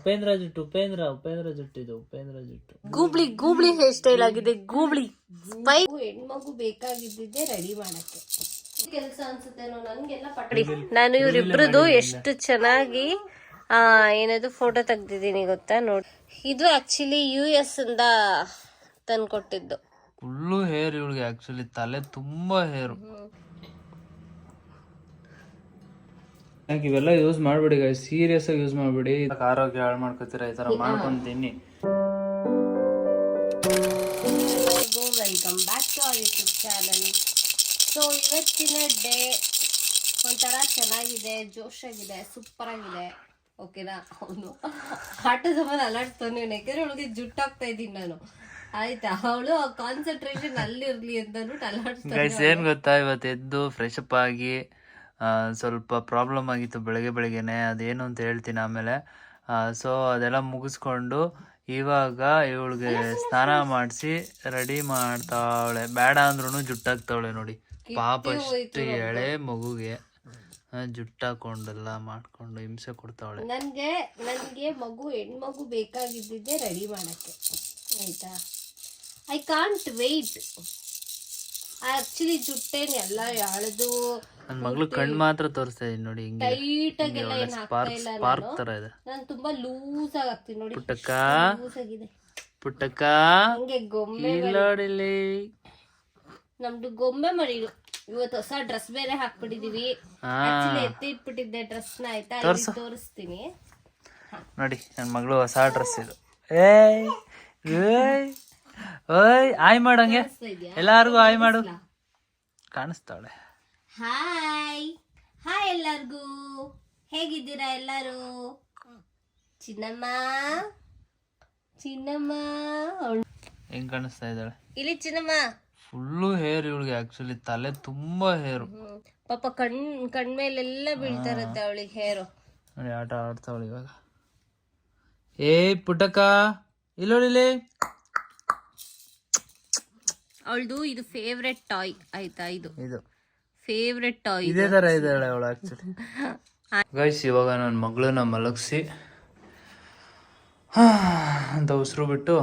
ಉಪೇಂದ್ರ ಜುಟ್ಟು ಇದು ಉಪೇಂದ್ರ ಜುಟ್ಟು. ಗೂಬ್ಳಿ ಹೇರ್ ಸ್ಟೈಲ್ ಆಗಿದೆ. ಗೂಬ್ಳಿ ಹೆಣ್ಮಗು ಬೇಕಾಗಿದ್ದಿದ್ದೆ ರೆಡಿ ಮಾಡಕ್ಕೆ ಕೆಲಸ ಅನ್ಸುತ್ತೇನೋ ನನ್ಗೆಲ್ಲ ನಾನು ಇವ್ರಿಬ್ರದು ಎಷ್ಟು ಚೆನ್ನಾಗಿ ಏನದು ಫೋಟೋ ತೆಗ್ದಿದ್ದೀನಿ ಗೊತ್ತಾ ನೋಡಿ. ಇದು ಆಕ್ಚುಲಿ US ಇಂದ ತಂದ್ಕೊಟ್ಟಿದ್ದು. ಫುಲ್ಲು ಹೇರ್ ಇವಳಿಗೆ ಆಕ್ಚುಲಿ ತಲೆ ತುಂಬಾ ಹೇರು. ಇವೆಲ್ಲ ಯೂಸ್ ಮಾಡ್ಬಿಡಿ ಗಾಯ್ಸ್, ಸೀರಿಯಸ್ ಆಗಿ ಯೂಸ್ ಮಾಡ್ಬಿಡಿ. ಆರೋಗ್ಯ ಹಾಳು ಮಾಡ್ಕೊತೀರಾ ಈ ತರ ಮಾಡ್ಕೊಂಡು ತಿನ್ನಿ. Welcome back to our YouTube channel. So ಇವತ್ತಿನ ಡೇ ಒಂಥರ ಚೆನ್ನಾಗಿದೆ, ಜೋಶ್ ಆಗಿದೆ, ಸೂಪರ್ ಆಗಿದೆ. ಓಕೆನಾ? ಅವನು ಆಟದ ಸಂಬಂಧ ಅಲಾಡ್ತಾನೆ, ಯಾಕಂದ್ರೆ ಅವಳಿಗೆ ಜುಟ್ಟಾಗ್ತಾ ಇದ್ದೀನಿ ನಾನು. ಆಯ್ತಾ? ಅವಳು ಕಾನ್ಸಂಟ್ರೇಷನ್ ಅಲ್ಲಿ ಇರ್ಲಿ ಅಂತ ಅಲಾಡ್ತಾನೆ. ಏನ್ ಗೊತ್ತಾ, ಇವತ್ತು ಎದ್ದು ಫ್ರೆಶ್ ಅಪ್ ಆಗಿ ಸ್ವಲ್ಪ ಪ್ರಾಬ್ಲಮ್ ಆಗಿತ್ತು ಬೆಳಗ್ಗೆನೆ, ಅದೇನು ಅಂತ ಹೇಳ್ತೀನಿ ಆಮೇಲೆ. ಸೊ ಅದೆಲ್ಲ ಮುಗಿಸ್ಕೊಂಡು ಇವಾಗ ಇವಳಿಗೆ ಸ್ನಾನ ಮಾಡಿಸಿ ರೆಡಿ ಮಾಡ್ತಾವಳೆ. ಬೇಡ ಅಂದ್ರೂ ಜುಟ್ಟಾಗ್ತಾವಳೆ ನೋಡಿ ಪಾಪ. ಅಷ್ಟು ಎಳೆ ಮಗುಗೆ ಜುಟ್ಟಾಕೊಂಡೆಲ್ಲ ಮಾಡ್ಕೊಂಡು ಹಿಂಸೆ ಕೊಡ್ತಾವಳೆ. ನನ್ಗೆ ಹೆಣ್ಮಗು ಬೇಕಾಗಿದ್ದಿದ್ದೆ ರೆಡಿ ಮಾಡಕ್ಕೆ. ಆಯ್ತಾ? I can't wait. ಆಕ್ಚುಲಿ ಜುಟ್ಟೇನ್ ಎಲ್ಲ ಎಳೆದು ನನ್ ಮಗಳು ಕಣ್ಣು ಮಾತ್ರ ತೋರಿಸ್ತಾ ಇದೀನಿ ನೋಡಿ, ಹಿಂಗೆ ಟೈಟ್ ಆಗೆಲ್ಲ ಏನ್ ಹಾಕ್ತಾ ಇಲ್ಲ ಸ್ಪಾರ್ಕ್ ತರ ಇದೆ. ನಾನು ತುಂಬಾ ಲೂಸ್ ಆಗಿ ಹಾಕ್ತೀನಿ ನೋಡಿ. ಲೂಸ್ ಆಗಿದೆ ಪುಟ್ಟಕ್ಕ. ಹಂಗೆ ಗೊಮ್ಮೆ ನೋಡಿಲಿ, ನಮ್ದು ಗೊಂಬೆ ಮರಿಗಳು. ಇವತ್ತು ಹೊಸ ಡ್ರೆಸ್ ಬೇರೆ ಹಾಕ್ಬಿಟ್ಟಿದೀವಿ. ಆಕ್ಚುಲಿ ಎತ್ತಿ ಇಟ್ಬಿಟ್ಟಿದ್ದೆ ಡ್ರೆಸ್ ನ. ಆಯ್ತಾ? ತೋರಿಸ್ತೀನಿ ನೋಡಿ. ನನ್ ಮಗಳು ಹೊಸ ಡ್ರೆಸ್ ಇದು. ಓಯ್ ಆಯ್ ಮಾಡಂಗೆ ಎಲ್ಲಾರ್ಗು ಆಯ್ ಮಾಡು. ಕಾಣಿಸ್ತಾವಳೆ. ಹಾಯ್ ಹಾಯ್ ಎಲ್ಲಾರ್ಗೂ. ಹೇಗಿದ್ದೀರಾ ಎಲ್ಲರೂ? ಚಿನ್ನಮ್ಮ ಹೆಂಗ್ ಕಾಣಿಸ್ತಾ ಇದ್ದಾಳೆ ಇಲ್ಲಿ ಚಿನ್ನಮ್ಮ. ಫುಲ್ಲು ಹೇರ್ ಇವಳಿಗೆ ಆಕ್ಚುಲಿ ತಲೆ ತುಂಬಾ ಹೇರು. ಪಾಪ ಕಣ್ಮೇಲೆಲ್ಲ ಬೀಳ್ತಾ ಇರುತ್ತೆ ಅವಳಿಗೆ ಹೇರು. ನೋಡಿ ಆಟ ಆಡ್ತಾವಳು ಇವಾಗ. ಪುಟ್ಟಕ್ಕ ಇಲ್ಲೋಡಿಲಿ. ಅವಳದು ಇದು ಫೇವ್ರೆಟ್ ಟಾಯ್. ಆಯ್ತಾ? ಇದು ಫೇವ್ರೆಟ್ ಟಾಯ್. ಇದೇ ತರ ಇದ್ದಾಳೆ ಅವಳು ಆಕ್ಚುಲಿ. ಗೈಸ್ ಇವಾಗ ನನ್ನ ಮಗಳನ್ನ ಮಲಗಿಸಿ ಅಂತ ಉಸಿರು ಬಿಟ್ಟು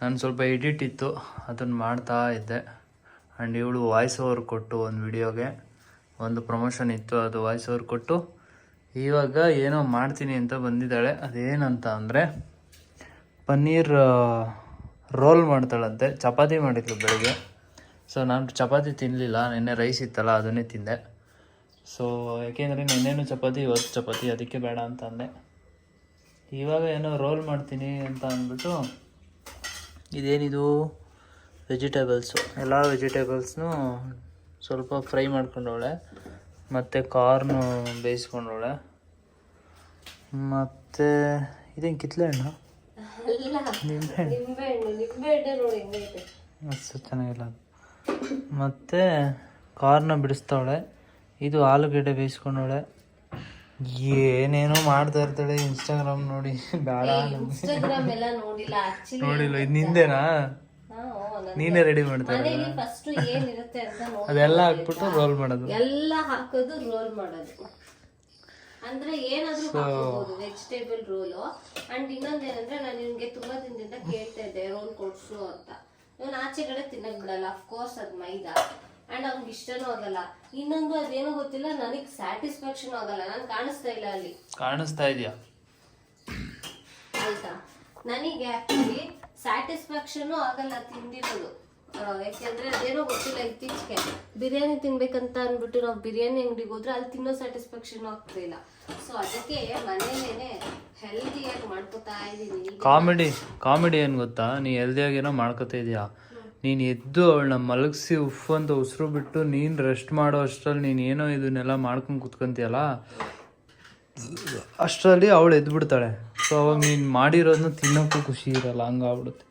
ನಾನು ಸ್ವಲ್ಪ ಎಡಿಟ್ ಇತ್ತು ಅದನ್ನು ಮಾಡ್ತಾ ಇದ್ದೆ. ಆ್ಯಂಡ್ ಇವಳು ವಾಯ್ಸ್ ಓವರ್ ಕೊಟ್ಟು ಒಂದು ವಿಡಿಯೋಗೆ ಒಂದು ಪ್ರಮೋಷನ್ ಇತ್ತು, ಅದು ವಾಯ್ಸ್ ಓವರ್ ಕೊಟ್ಟು ಇವಾಗ ಏನೋ ಮಾಡ್ತೀನಿ ಅಂತ ಬಂದಿದ್ದಾಳೆ. ಅದೇನಂತ ಅಂದರೆ ಪನ್ನೀರ್ ರೋಲ್ ಮಾಡ್ತಾಳಂತೆ. ಚಪಾತಿ ಮಾಡಿದ್ಲು ಬೆಳಗ್ಗೆ. ಸೊ ನಾನು ಚಪಾತಿ ತಿನ್ನಲಿಲ್ಲ, ನೆನ್ನೆ ರೈಸ್ ಇತ್ತಲ್ಲ ಅದನ್ನೇ ತಿಂದೆ. ಸೊ ಯಾಕೆಂದರೆ ನೆನ್ನೆನೂ ಚಪಾತಿ ಇವತ್ತು ಚಪಾತಿ, ಅದಕ್ಕೆ ಬೇಡ ಅಂತ ಅಂದೆ. ಇವಾಗ ಏನೋ ರೋಲ್ ಮಾಡ್ತೀನಿ ಅಂತ ಅಂದ್ಬಿಟ್ಟು ಇದೇನಿದು ವೆಜಿಟೇಬಲ್ಸು, ಎಲ್ಲ ವೆಜಿಟೇಬಲ್ಸ್ನು ಸ್ವಲ್ಪ ಫ್ರೈ ಮಾಡ್ಕೊಂಡವಳೆ, ಮತ್ತು ಕಾರ್ನು ಬೇಯಿಸ್ಕೊಂಡವಳೆ, ಮತ್ತು ಇದೇನು ಕಿತ್ಲೆ ಹಣ್ಣು, ಅಷ್ಟು ಚೆನ್ನಾಗಿಲ್ಲ ಅದು. ಮತ್ತು ಕಾರ್ನ ಬಿಡಿಸ್ತಾವಳೆ. ಇದು ಆಲೂಗಡ್ಡೆ ಬೇಯಿಸ್ಕೊಂಡವಳೆ. ಏನೇನೋ ಮಾಡ್ತಾ ಇರ್ತಾಳೆ. ಇನ್ಸ್ಟಾಗ್ರಾಮ್ ನೋಡಿ ಬೇಡ ನೋಡಿಲ್ಲ. ಇದು ನಿಂದೇನಾ? ನೀನೇ ರೆಡಿ ಮಾಡ್ತಾರೆ. ಅದೆಲ್ಲ ಹಾಕ್ಬಿಟ್ಟು ರೋಲ್ ಮಾಡೋದು. ಎಲ್ಲ ಹಾಕೋದು ರೋಲ್ ಮಾಡೋದು ಅಂದ್ರೆ ಏನಾದ್ರೂ ಹಾಕೋಬಹುದು, ವೆಜಿಟೇಬಲ್ ರೋಲು. ಅಂಡ್ ಇನ್ನೊಂದೇನಂದ್ರೆ ನಾನು ನಿಮ್ಗೆ ತುಂಬಾ ದಿನದಿಂದ ಕೇಳ್ತಾ ಇದ್ದೆ ರೋಲ್ ಕೊಡ್ಸು ಅಂತ. ಇವನ್ ಆಚೆ ಕಡೆ ತಿನ್ನಕ್ ಬಿಡಲ್ಲ, ಅಫ್ಕೋರ್ಸ್ ಅದ್ ಮೈದಾ, ಅಂಡ್ ಅವ್ನಿಗೆ ಇಷ್ಟನೂ ಆಗಲ್ಲ. ಇನ್ನೊಂದು ಅದೇನೋ ಗೊತ್ತಿಲ್ಲ, ನನಗ್ ಸ್ಯಾಟಿಸ್ಫ್ಯಾಕ್ಷನ್ ಆಗಲ್ಲ. ನಾನು ಕಾಣಿಸ್ತಾ ಇಲ್ಲ ಅಲ್ಲಿ. ಕಾಣಿಸ್ತಾ ಇದೆಯಾ? ಆಯ್ತಾ? ನನಗೆ ಆಕ್ಚುಲಿ ಸ್ಯಾಟಿಸ್ಫ್ಯಾಕ್ಷನ್ ಆಗಲ್ಲ ತಿಂದಿರೋದು. ಯಾಕೆಂದ್ರೆ ಅದೇನೋ ಗೊತ್ತಿಲ್ಲ, ಇತ್ತೀಚೆಗೆ ಬಿರಿಯಾನಿ ತಿನ್ಬೇಕಂತ ಅಂದ್ಬಿಟ್ಟು ನಾವು ಬಿರಿಯಾನಿ ಅಂಗಡಿಗೆ ಹೋದ್ರೆ ಅಲ್ಲಿ ತಿನ್ನೋ ಸ್ಯಾಟಿಸ್ಫ್ಯಾಕ್ಷನ್ ಆಗ್ತಾ ಇಲ್ಲ. ಸೊ ಅದಕ್ಕೆ ಮನೇಲೇನೆ ಹೆಲ್ದಿಯಾಗಿ ಮಾಡ್ಕೋತಾ ಇದೀನಿ. ಕಾಮಿಡಿ ಏನ್ ಗೊತ್ತಾ, ನೀ ಹೆಲ್ದಿಯಾಗೇನೋ ಮಾಡ್ಕೋತಾ ಇದೀಯಾ, ನೀನು ಎದ್ದು ಅವಳನ್ನ ಮಲಗಿಸಿ ಉಫ್ ಅಂತ ಉಸಿರು ಬಿಟ್ಟು ನೀನು ರೆಸ್ಟ್ ಮಾಡೋ ಅಷ್ಟರಲ್ಲಿ ನೀನು ಏನೋ ಇದನ್ನೆಲ್ಲ ಮಾಡ್ಕೊಂಡು ಕುತ್ಕೊಂತೀಯಲ್ಲ, ಅಷ್ಟರಲ್ಲಿ ಅವಳು ಎದ್ಬಿಡ್ತಾಳೆ. ಸೊ ಅವಾಗ ನೀನು ಮಾಡಿರೋದನ್ನ ತಿನ್ನೋಕ್ಕೂ ಖುಷಿ ಇರಲ್ಲ, ಹಂಗಾಗ್ಬಿಡುತ್ತೆ.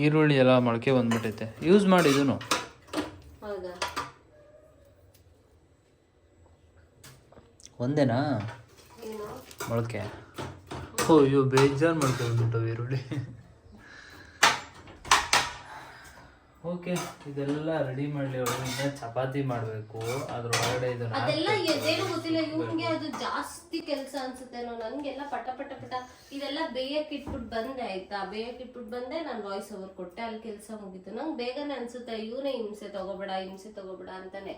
ಈರುಳ್ಳಿ ಎಲ್ಲ ಮೊಳಕೆ ಬಂದ್ಬಿಟ್ಟೈತೆ. ಯೂಸ್ ಮಾಡಿ ಇದನ್ನು. ಒಂದೇನಾ ಮೊಳಕೆ? ಅಯ್ಯೋ ಬೇಜಾರು ಮೊಳಕೆ ಬಂದ್ಬಿಟ್ಟು ಈರುಳ್ಳಿ. ಓಕೆ, ಇದೆಲ್ಲ ರೆಡಿ ಮಾಡ್ಲಿ ಅವಳು. ಇನ್ನ ಚಪಾತಿ ಮಾಡ್ಬೇಕು, ಅದ್ರೊಳಗಡೆ ಇದನ್ನ ಅದೆಲ್ಲ ಎದೇನು ಗೊತ್ತಿಲ್ಲ ಇವ್ನಿಗೆ, ಅದು ಜಾಸ್ತಿ ಕೆಲಸ ಅನ್ಸುತ್ತೇನೋ. ನನ್ಗೆಲ್ಲ ಪಟ ಪಟ ಪಟ ಇದೆಲ್ಲ ಬೇಯಕ್ ಇಟ್ಬಿಟ್ಟು ಬಂದೆ ಆಯ್ತಾ. ಬೇಯಕ್ ಇಟ್ಬಿಟ್ಟು ಬಂದೆ, ನಾನು ವಾಯ್ಸ್ ಓವರ್ ಕೊಟ್ಟೆ, ಅಲ್ಲಿ ಕೆಲಸ ಮುಗೀತು. ನಂಗೆ ಬೇಗನೆ ಅನ್ಸುತ್ತೆ ಇವನೇ ಹಿಂಸೆ ತಗೋಬೇಡ ಅಂತಾನೆ.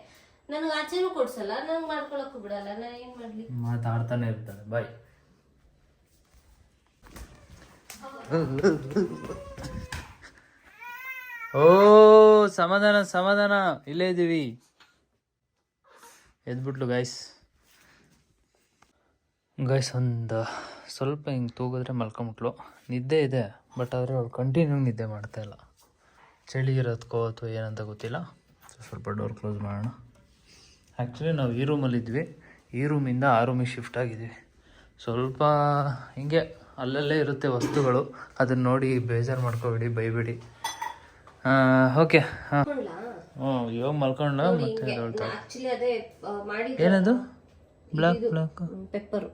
ನನಗೆ ಆಚೆನೂ ಕೊಡ್ಸಲ್ಲ, ನಂಗೆ ಮಾಡ್ಕೊಳಕ್ಕೂ ಬಿಡಲ್ಲ. ನಾನು ಏನ್ ಮಾಡ್ಲಿ, ಮಾತಾಡ್ತಾನೆ ಇರ್ತಾನೆ. ಬಾಯ್. ಓ ಸಮಾಧಾನ, ಇಲ್ಲೇ ಇದೀವಿ. ಎದ್ಬಿಟ್ಲು ಗೈಸ್. ಒಂದು ಸ್ವಲ್ಪ ಹಿಂಗೆ ತೂಗಿದ್ರೆ ಮಲ್ಕೊಂಬಿಟ್ಲು. ನಿದ್ದೆ ಇದೆ, ಬಟ್ ಆದರೆ ಅವಳು ಕಂಟಿನ್ಯೂ ನಿದ್ದೆ ಮಾಡ್ತಾ ಇಲ್ಲ. ಚಳಿ ಇರೋದಕ್ಕೋ ಅಥವಾ ಏನಂತ ಗೊತ್ತಿಲ್ಲ. ಸ್ವಲ್ಪ ಡೋರ್ ಕ್ಲೋಸ್ ಮಾಡೋಣ. ಆ್ಯಕ್ಚುಲಿ ನಾವು ಈ ರೂಮಲ್ಲಿದ್ವಿ, ಈ ರೂಮಿಂದ ಆ ರೂಮಿಗೆ ಶಿಫ್ಟ್ ಆಗಿದ್ವಿ. ಸ್ವಲ್ಪ ಹಿಂಗೆ ಅಲ್ಲಲ್ಲೇ ಇರುತ್ತೆ ವಸ್ತುಗಳು, ಅದನ್ನ ನೋಡಿ ಬೇಜಾರು ಮಾಡ್ಕೋಬೇಡಿ, ಬೈಬೇಡಿ. ಓಕೆ. ಹಾಂ, ಇವಾಗ ಮಲ್ಕೊಂಡ ಮತ್ತೆ ಹೇಳ್ತಾರೆ. ಆಕ್ಚುಲಿ ಅದೇ ಏನದು ಬ್ಲಾಕ್ ಪೆಪ್ಪರು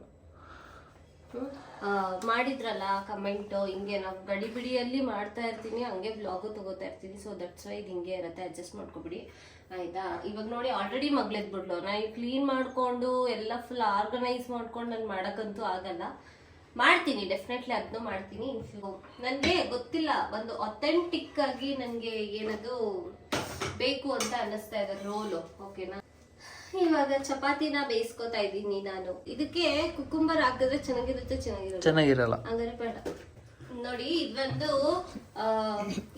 ಮಾಡಿದ್ರಲ್ಲ ಕಮೆಂಟ್, ಹಿಂಗೆ ನಾವು ಗಡಿ ಬಿಡಿಯಲ್ಲಿ ಮಾಡ್ತಾ ಇರ್ತೀನಿ, ಹಂಗೆ ಬ್ಲಾಗು ತಗೋತಾ ಇರ್ತೀನಿ. ಸೊ ದಟ್ಸ್ ವೈ ಇದು ಹಿಂಗೆ ಇರುತ್ತೆ, ಅಡ್ಜಸ್ಟ್ ಮಾಡ್ಕೊಬಿಡಿ ಆಯ್ತಾ. ಇವಾಗ ನೋಡಿ ಆಲ್ರೆಡಿ ಮಗ್ಳೆದ್ಬಿಡ್ಲು. ನಾನು ಕ್ಲೀನ್ ಮಾಡ್ಕೊಂಡು ಎಲ್ಲ ಫುಲ್ ಆರ್ಗನೈಸ್ ಮಾಡ್ಕೊಂಡು ನಾನು ಮಾಡೋಕ್ಕಂತೂ ಆಗಲ್ಲ. ಮಾಡ್ತೀನಿ, ಡೆಫಿನೆಟ್ಲಿ ಅದನ್ನು ಮಾಡ್ತೀನಿ. ನನಗೆ ಗೊತ್ತಿಲ್ಲ, ಒಂದು ಅಥೆಂಟಿಕ್ ಆಗಿ ನನಗೆ ಏನದು ಬೇಕು ಅಂತ ಅನ್ನಿಸ್ತಾ ಇದೆ ರೋಲು. ಓಕೆನಾ, ಇವಾಗ ಚಪಾತಿನ ಬೇಯಿಸ್ಕೊತಾ ಇದ್ದೀನಿ ನಾನು. ಇದಕ್ಕೆ ಕುಕುಂಬರ್ ಹಾಕಿದ್ರೆ ಚೆನ್ನಾಗಿರಲ್ಲ, ಹಂಗಾರೆ ಬೇಡ. ನೋಡಿ ಇದೊಂದು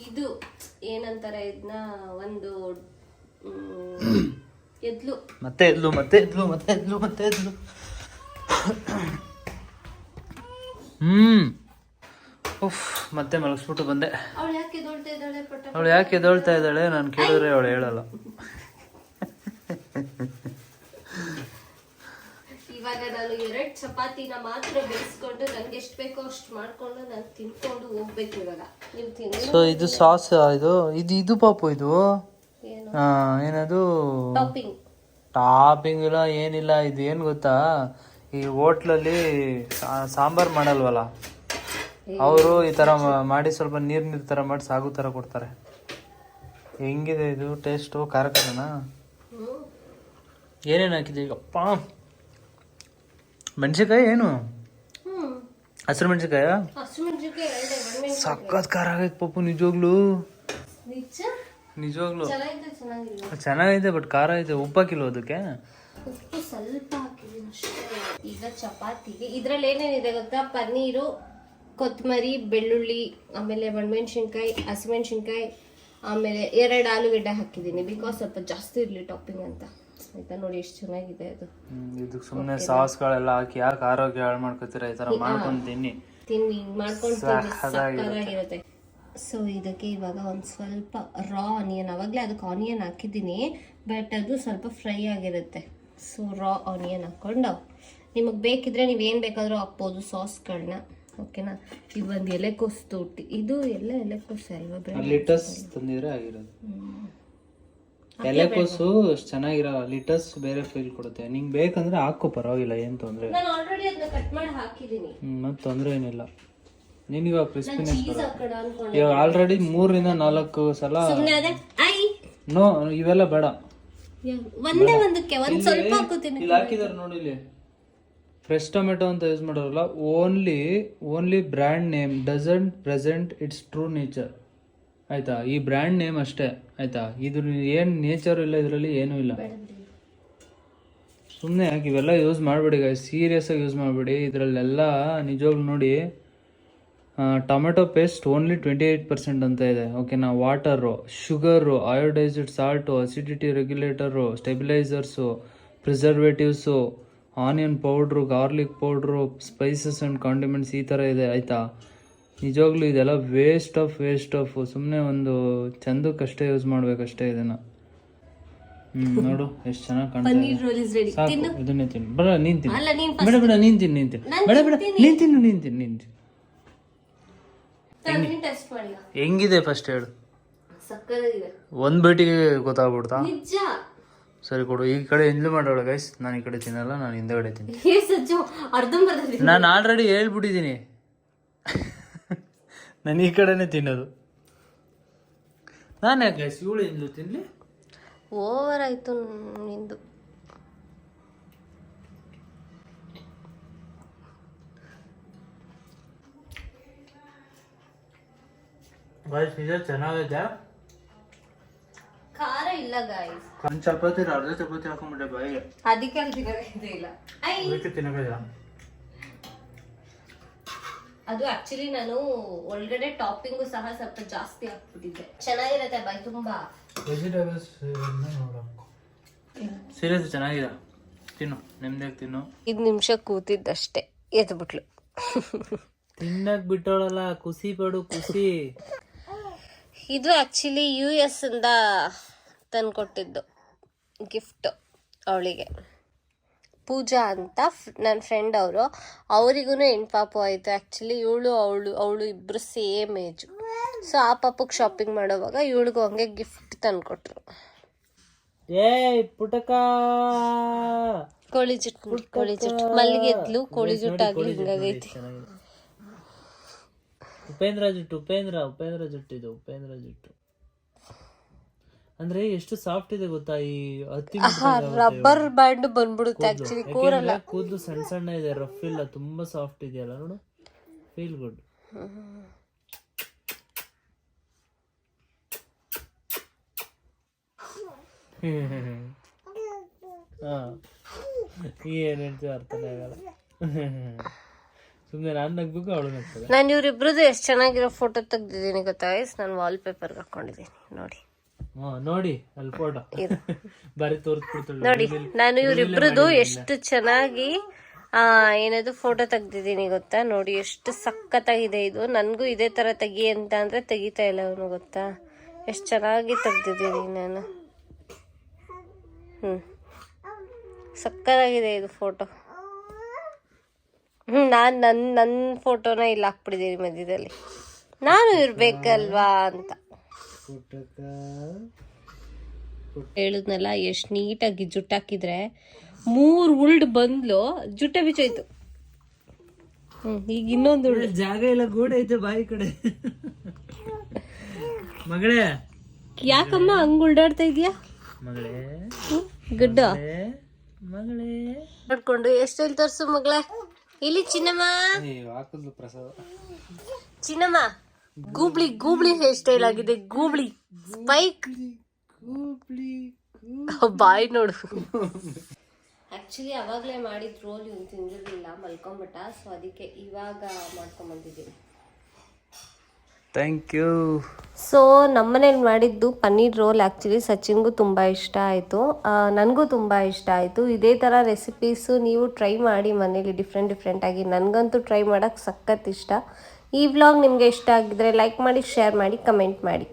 ಇದು ಏನಂತಾರೆ ಇದನ್ನ, ಒಂದು ಎದ್ಲು. ಮತ್ತೆ ಮಲಗಿಸ್ಬಿಟ್ಟು ಬಂದೆ. ಅವಳು ಯಾಕೆ ಎದೊಳ್ತಾ ಇದ್ದಾಳೆ ನಾನು ಕೇಳಿದ್ರೆ ಅವಳು ಹೇಳಲ್ಲ. ಇವಾಗ ನಾನು 2 ಚಪಾತಿನ ಮಾತ್ರ ಬೇಯಿಸ್ಕೊಂಡು ನನ್ಗೆ ಎಷ್ಟು ಬೇಕೋ ಅಷ್ಟು ಮಾಡ್ಕೊಂಡು ನಾನು ತಿನ್ಕೊಂಡು ಹೋಗ್ಬೇಕು. ಇವಾಗ ನೀವು ತಿನ್ನಿ. ಸೊ ಇದು ಸಾಸ್, ಇದು ಪಾಪು, ಇದು ಏನದು ಟಾಪಿಂಗ್ ಇಲ್ಲ ಏನಿಲ್ಲ. ಇದು ಏನು ಗೊತ್ತಾ, ಈ ಹೋಟ್ಲಲ್ಲಿ ಸಾಂಬಾರ್ ಮಾಡಲ್ವಲ್ಲ ಅವರು, ಈ ತರ ಮಾಡಿ ಸ್ವಲ್ಪ ನೀರ್ ತರ ಮಾಡಿ ಸಾಗು ತರ ಕೊಡ್ತಾರೆ. ಹೆಂಗಿದೆ ಇದು ಟೇಸ್ಟು? ಖಾರನ ಏನೇನು ಹಾಕಿದೆ ಅಪ್ಪ? ಮೆಣಸಿನ್ಕಾಯಿ ಏನು? ಹಸಿರು ಮೆಣಸಿನ್ಕಾಯ? ಸಖತ್ ಖಾರ ಆಗೈತೆ ಪಪ್ಪು, ನಿಜವಾಗ್ಲು ಚೆನ್ನಾಗೈತೆ, ಬಟ್ ಖಾರ ಐತೆ. ಉಪ್ಪು ಹಾಕಿಲ್ವ ಅದಕ್ಕೆ? ಉಪ್ಪು ಸ್ವಲ್ಪ ಹಾಕಿದ್ದೀನಿ ಅಷ್ಟೇ. ಈಗ ಚಪಾತಿಗೆ ಇದ್ರಲ್ಲಿ ಏನೇನಿದೆ ಗೊತ್ತಾ, ಪನ್ನೀರು, ಕೊತ್ತಂಬರಿ, ಬೆಳ್ಳುಳ್ಳಿ, ಆಮೇಲೆ ಒಣಮೆಣಸಿನ್ಕಾಯಿ, ಹಸಿಮೆಣಸಿನ್ಕಾಯಿ, ಆಮೇಲೆ 2 ಆಲೂಗಡ್ಡೆ ಹಾಕಿದ್ದೀನಿ. ಬಿಕಾಸ್ ಸ್ವಲ್ಪ ಜಾಸ್ತಿ ಇರಲಿ ಟಾಪಿಂಗ್ ಅಂತ ಆಯ್ತಾ. ನೋಡಿ ಎಷ್ಟು ಚೆನ್ನಾಗಿದೆ ಅದು. ಇದಕ್ಕೆ ಸುಮ್ಮನೆ ಸಾಸ್ಗಳೆಲ್ಲ ಹಾಕಿ ಯಾಕೆ ಆರೋಗ್ಯ ಹಾಳು ಮಾಡ್ಕೊತೀರಾ? ಈ ತರ ಮಾಡ್ಕೊಂಡು ತಿನ್ನಿ ಮಾಡ್ಕೊಂಡು ಸಕ್ಕತ್ತಾಗಿರುತ್ತೆ. ಸೊ ಇದಕ್ಕೆ ಇವಾಗ ಒಂದು ಸ್ವಲ್ಪ ರಾ ಆನಿಯನ್, ಅವಾಗಲೇ ಅದಕ್ಕೆ ಆನಿಯನ್ ಹಾಕಿದ್ದೀನಿ, ಬಟ್ ಅದು ಸ್ವಲ್ಪ ಫ್ರೈ ಆಗಿರುತ್ತೆ. ಸೊ ರಾ ಆನಿಯನ್ ಹಾಕ್ಕೊಂಡು, ನಿಮಗೆ ಬೇಕಿದ್ರೆ ನೀವೇನು ಬೇಕಾದರೂ ಹಾಕ್ಬೋದು ಸಾಸ್ಗಳನ್ನ. ಓಕೆನಾ, ಇದು ಒಂದು ಎಲೆಕೋಸು ತೊಟ್ಟಿ, ಇದು ಎಲ್ಲ ಎಲೆಕೋಸು ಅಲ್ವಾ? ಲಿಟಸ್ ತಂದಿದ್ರೆ ಆಗಿರೋದು. ಎಲೆಕೋಸು ಚೆನ್ನಾಗಿರೋ, ಲಿಟಸ್ ಬೇರೆ ಫೀಲ್ ಕೊಡುತ್ತೆ. ನಿಂಗೆ ಬೇಕಂದ್ರೆ ಹಾಕೋ, ಪರವಾಗಿಲ್ಲ, ಏನು ತೊಂದರೆ. ನಾನು ಆಲ್ರೆಡಿ ಅದನ್ನ ಕಟ್ ಮಾಡಿ ಹಾಕಿದ್ದೀನಿ, ಮತ್ತೆ ತೊಂದರೆ ಏನಿಲ್ಲ. ನಿನಗೆ ಕ್ರಿಸ್ಪಿನೆಸ್ ಇವಾಗ ಆಲ್ರೆಡಿ 3 ರಿಂದ 4 ಸಲ. ನೋ, ಇವೆಲ್ಲ ಬೇಡ. ಒಂದೇ ಒಂದಕ್ಕೆ ಒಂದು ಸ್ವಲ್ಪ ಹಾಕೋತೀನಿ. ಇಲ್ಲಿ ಹಾಕಿದಾರೆ ನೋಡಿ, ಇಲ್ಲಿ ಫ್ರೆಶ್ ಟೊಮೆಟೊ ಅಂತ ಯೂಸ್ ಮಾಡೋರಲ್ಲ. Only brand name doesn't present its true nature ಆಯ್ತಾ. ಈ ಬ್ರ್ಯಾಂಡ್ ನೇಮ್ ಅಷ್ಟೇ ಆಯ್ತಾ. ಇದ್ರ ಏನು ನೇಚರ್ ಇಲ್ಲ, ಇದರಲ್ಲಿ ಏನೂ ಇಲ್ಲ. ಸುಮ್ಮನೆ ಯಾಕೆ ಇವೆಲ್ಲ ಯೂಸ್ ಮಾಡಬೇಡಿ ಗಾಯ್ಸ್, ಸೀರಿಯಸ್ ಆಗಿ ಯೂಸ್ ಮಾಡಬೇಡಿ. ಇದರಲ್ಲೆಲ್ಲ ನಿಜವಾಗ್ಲೂ ನೋಡಿ, ಟೊಮೆಟೊ ಪೇಸ್ಟ್ ಓನ್ಲಿ 28% ಅಂತ ಇದೆ. ಓಕೆನಾ, water, sugar, iodised salt, acidity regulator, stabilisers, preservatives, onion powder, garlic powder, spices and condiments, ಈ ಥರ ಇದೆ ಆಯಿತಾ. ನಿಜವಾಗ್ಲೂ ಇದೆಲ್ಲ ವೇಸ್ಟ್ ಆಫ್. ಸುಮ್ಮನೆ ಒಂದು ಚಂದಕ್ಕಷ್ಟೇ ಯೂಸ್ ಮಾಡ್ಬೇಕಷ್ಟೇ ಇದನ್ನು. ನೋಡು ಎಷ್ಟು ಚೆನ್ನಾಗಿ ಕಾಣ್ತದೆ. ಸಾಕು, ಇದನ್ನೇ ತಿನ್ನು. ಬೇಡ ನೀನು ತಿನ್ನು, ಬೇಡ ನೀನು ತಿನ್ನು, ನೀನು ತಿನ್ನು. ಹೆಂಗಿದೆ ಫಸ್ಟ್ ಹೇಳು. ಒಂದು ಭೇಟಿಗೆ ಗೊತ್ತಾಗ್ಬಿಡ್ತಾ? ಸರಿ ಕೊಡು. ಈ ಕಡೆ ಹಿಂದೆ ಮಾಡೋಳ ಗೈಸ್, ನಾನು ಈ ಕಡೆ ತಿನ್ನಲ್ಲ, ನಾನು ಹಿಂದೆಗಡೆ ತಿಂತೀನಿ. ನಾನು ಆಲ್ರೆಡಿ ಹೇಳ್ಬಿಟ್ಟಿದ್ದೀನಿ, ನಾನು ಈ ಕಡೆನೇ ತಿನ್ನೋದು. ನಾನು ಯಾಕೆ ಇವಳು ಇಂದ್ಲು ತಿನ್ಲಿ. ಓವರ್ ಆಯ್ತು ನಿಂದು. ನಿಜ ಚೆನ್ನಾಗಿದೆ. ಖಾರ ಇಲ್ಲ ಗಾಯ್ಸ್. ಒಂದು ಚಪಾತಿ ಅರ್ಧ ಚಪಾತಿ ಹಾಕೊಂಡ್ಬಿಟ್ಟೆ ಬಾಯಿಗೆ. ಅದಕ್ಕೆ ಅಲ್ಲಿ ತಿನ್ನೋದೇ ಇಲ್ಲ. ಅದಕ್ಕೆ ತಿನ್ನೋದಿಲ್ಲ. ಅದು ಆಕ್ಚುಲಿ ನಾನು ಒಳಗಡೆ ಟಾಪಿಂಗು ಸಹ ಸ್ವಲ್ಪ ಜಾಸ್ತಿ ಹಾಕ್ಬಿಟ್ಟಿದ್ದೆ. ಚೆನ್ನಾಗಿರತ್ತೆ ಬಾಯ್ ತುಂಬಾ. ವೆಜಿಟೇಬಲ್ಸ್ ಸೀರಿಯಸ್ ಚೆನ್ನಾಗಿದೆ. ತಿನ್ನು, ನೆಮ್ಮದಿಯಾಗಿ ತಿನ್ನು. 5 ನಿಮಿಷ ಕೂತಿದ್ದಷ್ಟೇ ಎದ್ಬಿಟ್ಲು. ತಿನ್ನಕ್ ಬಿಟ್ಟೋಳಲ್ಲ, ಖುಷಿ ಪಡು ಖುಷಿ. ಇದು ಆಕ್ಚುಲಿ US ಇಂದ ತಂದ್ಕೊಟ್ಟಿದ್ದು ಗಿಫ್ಟ್ ಅವಳಿಗೆ. ಪೂಜಾ ಅಂತ ನನ್ನ ಫ್ರೆಂಡ್ ಅವರು, ಅವರಿಗೂ ಹೆಣ್ಣು ಪಾಪು ಆಯಿತು. ಆ್ಯಕ್ಚುಲಿ ಅವಳು ಇಬ್ಬರು ಸೇಮ್ ಏಜು. ಸೊ ಆ ಪಾಪಕ್ಕೆ ಶಾಪಿಂಗ್ ಮಾಡೋವಾಗ ಇವಳಿಗೂ ಹಂಗೆ ಗಿಫ್ಟ್ ತಂದ್ಕೊಟ್ರು. ಪುಟಕ ಕೋಳಿ ಜುಟ್ಟು ಮಲ್ಲಿಗೆ ಎದ್ಲು ಕೋಳಿ ಜುಟ್ಟಾಗಿ ಹಿಂಗಾಗೈತಿ. ಉಪೇಂದ್ರ ಜುಟ್ಟು ಇದು ಉಪೇಂದ್ರ ಜುಟ್ಟು ಅಂದ್ರೆ ಎಷ್ಟು ಸಾಫ್ಟ್ ಇದೆ ಗೊತ್ತಾ. ಈ ರಬ್ಬರ್ ಬ್ಯಾಂಡ್ ಬಂದ್ಬಿಡುತ್ತೆ ಆಕ್ಚುಲಿ, ಕೂರಲ್ಲ. ಕೂದಲು ಸಣ್ಣ ಸಣ್ಣ ಇದೆ, ರಫ್ ಇಲ್ಲ, ತುಂಬಾ ಸಾಫ್ಟ್ ಇದೆಯಲ್ಲ ನೋಡು. Feel good. ಏನ್ ಹೇಳ್ತೀವಿ ಅರ್ಥನೇ ಆಗಲ್ಲ. ಸುಮ್ಮನೆ ನಾನು ನಗ್ಬೇಕು, ಅವಳು ನಗ್ತದೆ. ನಾನು ಇವ್ರಿಬ್ರದ್ದು ಎಷ್ಟು ಚೆನ್ನಾಗಿರೋ ಫೋಟೋ ತೆಗ್ದಿದ್ದೀನಿ ಗೊತ್ತಾ. ನಾನು ವಾಲ್ ಪೇಪರ್ಗೆ ಹಾಕೊಂಡಿದ್ದೀನಿ ನೋಡಿ. ನೋಡಿ ಅಲ್ಲಿ ಫೋಟೋ ಬರೀ ತೋರಿಸ್ಬಿಡ್ತಾಳೆ ನೋಡಿ. ನಾನು ಇವ್ರಿಬ್ರದ್ದು ಎಷ್ಟು ಚೆನ್ನಾಗಿ ಏನದು ಫೋಟೋ ತೆಗ್ದಿದ್ದೀನಿ ಗೊತ್ತಾ. ನೋಡಿ ಎಷ್ಟು ಸಖತ್ತಾಗಿದೆ ಇದು. ನನಗೂ ಇದೇ ತರ ತೆಗಿ ಅಂತ ಅಂದ್ರೆ ತೆಗಿತಾ ಇಲ್ಲ ಅವನು ಗೊತ್ತಾ. ಎಷ್ಟು ಚೆನ್ನಾಗಿ ತೆಗ್ದಿದ್ದೀನಿ ನಾನು. ಸಕ್ಕತ್ತಾಗಿದೆ ಇದು ಫೋಟೋ. ನಾನು ನನ್ನ ಫೋಟೋನ ಇಲ್ಲಿ ಹಾಕ್ಬಿಟ್ಟಿದ್ದೀನಿ ಮಧ್ಯದಲ್ಲಿ, ನಾನು ಇರ್ಬೇಕಲ್ವಾ ಅಂತ. ಹೇಳಿದ್ನಲ್ಲ ಎಷ್ಟು ನೀಟಾಗಿ ಜುಟ್ಟು ಹಾಕಿದ್ರೆ 3 ಉಲ್ಡ್ ಬಂದ್ಲು, ಜುಟ್ಟೆ ಬಿಚ್ಚೋಯ್ತು. ಈಗ ಇನ್ನೊಂದು ಜಾಗ ಇಲ್ಲ, ಗೋಡೆ ಐತೆ ಬಾಯಿ ಕಡೆ. ಮಗಳೇ ಯಾಕಮ್ಮ ಹಂಗ್ ಉಲ್ಡಾಡ್ತಾ ಇದೀಯಾ ಮಗಳೇ? ಗುಡ್ಡ ಮಗಳೇ ಮಾಡ್ಕೊಂಡು ಎಷ್ಟು ಇಲ್ಲಿ ತೋರ್ಸು ಮಗಳೇ. ಇಲ್ಲಿ ಚಿನ್ನಮ್ಮ, ಹಾಕಿದ್ಲು ಪ್ರಸಾದ. ಚಿನ್ನಮ್ಮ ಗೂಬ್ಳಿ ಹೇರ್ ಸ್ಟೈಲ್ ಆಗಿದೆ. ಗೂಬ್ಳಿ ಸ್ಪೈಕ್ ಬಾಯ್ ನೋಡು. ಆಕ್ಚುಲಿ ಅವಾಗ್ಲೇ ಮಾಡಿದ ರೋಲ್ ಇವ್ನು ತಿಂದಿರ್ಲಿಲ್ಲ, ಮಲ್ಕೊಂಬಿಟ್ಟ. ಸೊ ಅದಕ್ಕೆ ಇವಾಗ ಮಾಡ್ಕೊಂಡ್ ಬಂದಿದ್ದೀನಿ. Thank you. ಸೊ ನಮ್ಮನೇಲಿ ಮಾಡಿದ್ದು ಪನ್ನೀರ್ ರೋಲ್ ಆ್ಯಕ್ಚುಲಿ ಸಚಿನ್ಗೂ ತುಂಬ ಇಷ್ಟ ಆಯಿತು, ನನಗೂ ತುಂಬ ಇಷ್ಟ ಆಯಿತು. ಇದೇ ಥರ ರೆಸಿಪೀಸು ನೀವು ಟ್ರೈ ಮಾಡಿ ಮನೇಲಿ ಡಿಫ್ರೆಂಟಾಗಿ. ನನಗಂತೂ ಟ್ರೈ ಮಾಡೋಕ್ಕೆ ಸಖತ್ ಇಷ್ಟ. ಈ ವ್ಲಾಗ್ ನಿಮಗೆ ಇಷ್ಟ ಆಗಿದ್ರೆ ಲೈಕ್ ಮಾಡಿ, ಶೇರ್ ಮಾಡಿ, ಕಮೆಂಟ್ ಮಾಡಿ.